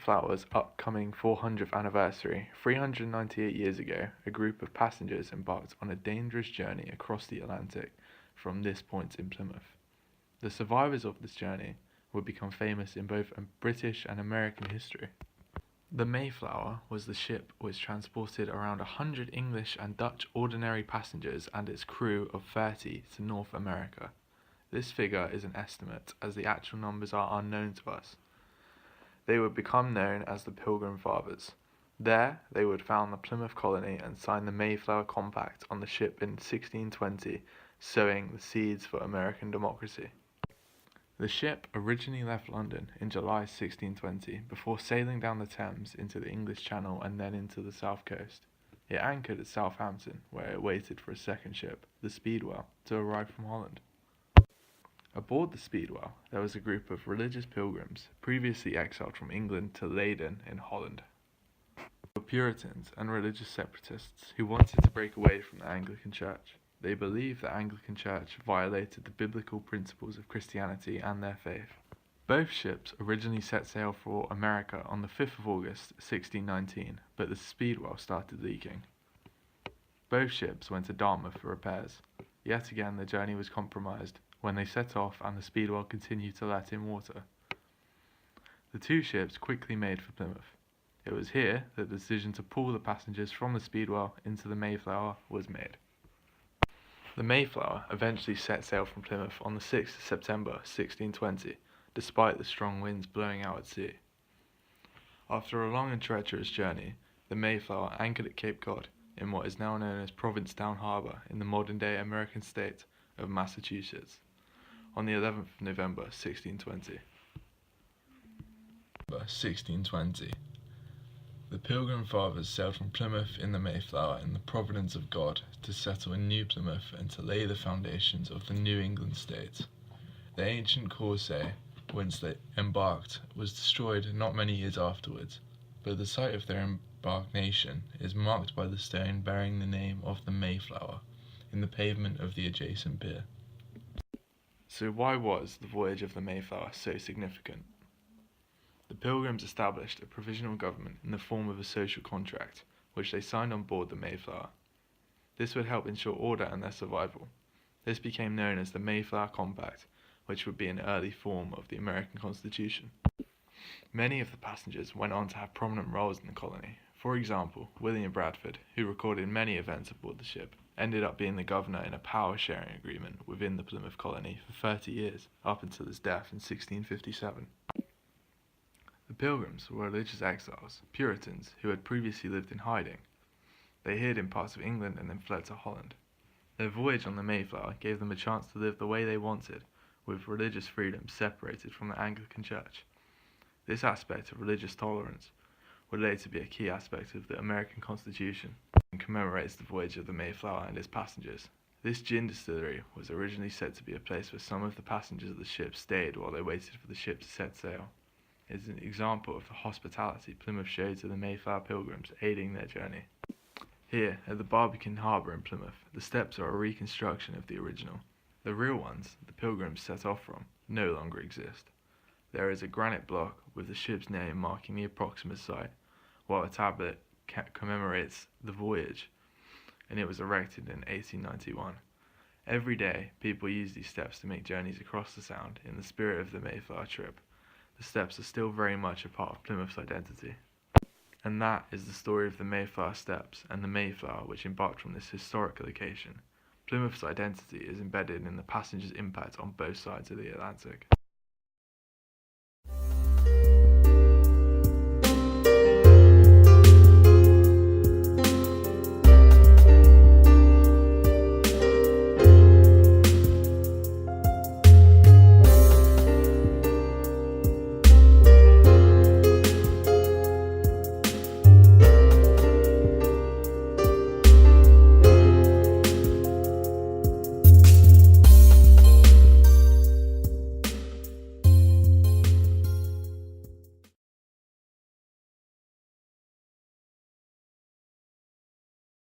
Mayflower's upcoming 400th anniversary, 398 years ago, a group of passengers embarked on a dangerous journey across the Atlantic from this point in Plymouth. The survivors of this journey would become famous in both British and American history. The Mayflower was the ship which transported around 100 English and Dutch ordinary passengers and its crew of 30 to North America. This figure is an estimate, as the actual numbers are unknown to us. They would become known as the Pilgrim Fathers. There, they would found the Plymouth colony and sign the Mayflower Compact on the ship in 1620, sowing the seeds for American democracy. The ship originally left London in July 1620 before sailing down the Thames into the English Channel and then into the south coast. It anchored at Southampton, where it waited for a second ship, the Speedwell, to arrive from Holland. Aboard the Speedwell, there was a group of religious pilgrims previously exiled from England to Leyden in Holland. They were Puritans and religious separatists who wanted to break away from the Anglican Church. They believed the Anglican Church violated the biblical principles of Christianity and their faith. Both ships originally set sail for America on the 5th of August 1619, but the Speedwell started leaking. Both ships went to Dartmouth for repairs. Yet again the journey was compromised when they set off and the Speedwell continued to let in water. The two ships quickly made for Plymouth. It was here that the decision to pull the passengers from the Speedwell into the Mayflower was made. The Mayflower eventually set sail from Plymouth on the 6th of September 1620, despite the strong winds blowing out at sea. After a long and treacherous journey, the Mayflower anchored at Cape Cod, in what is now known as Provincetown Harbor in the modern-day American state of Massachusetts, on the 11th of November 1620. The Pilgrim Fathers sailed from Plymouth in the Mayflower in the providence of God to settle in New Plymouth and to lay the foundations of the New England state. The ancient corsair whence they embarked was destroyed not many years afterwards, but the site of their embarkation is marked by the stone bearing the name of the Mayflower in the pavement of the adjacent pier. So why was the voyage of the Mayflower so significant? The Pilgrims established a provisional government in the form of a social contract, which they signed on board the Mayflower. This would help ensure order and their survival. This became known as the Mayflower Compact, which would be an early form of the American Constitution. Many of the passengers went on to have prominent roles in the colony. For example, William Bradford, who recorded many events aboard the ship, ended up being the governor in a power-sharing agreement within the Plymouth colony for 30 years, up until his death in 1657. The Pilgrims were religious exiles, Puritans, who had previously lived in hiding. They hid in parts of England and then fled to Holland. Their voyage on the Mayflower gave them a chance to live the way they wanted, with religious freedom separated from the Anglican Church. This aspect of religious tolerance would later be a key aspect of the American Constitution and commemorates the voyage of the Mayflower and its passengers. This gin distillery was originally said to be a place where some of the passengers of the ship stayed while they waited for the ship to set sail. It is an example of the hospitality Plymouth showed to the Mayflower pilgrims, aiding their journey. Here, at the Barbican Harbour in Plymouth, the steps are a reconstruction of the original. The real ones the pilgrims set off from no longer exist. There is a granite block with the ship's name marking the approximate site, while a tablet commemorates the voyage, and it was erected in 1891. Every day, people use these steps to make journeys across the Sound in the spirit of the Mayflower trip. The steps are still very much a part of Plymouth's identity. And that is the story of the Mayflower Steps and the Mayflower which embarked from this historic location. Plymouth's identity is embedded in the passengers' impact on both sides of the Atlantic.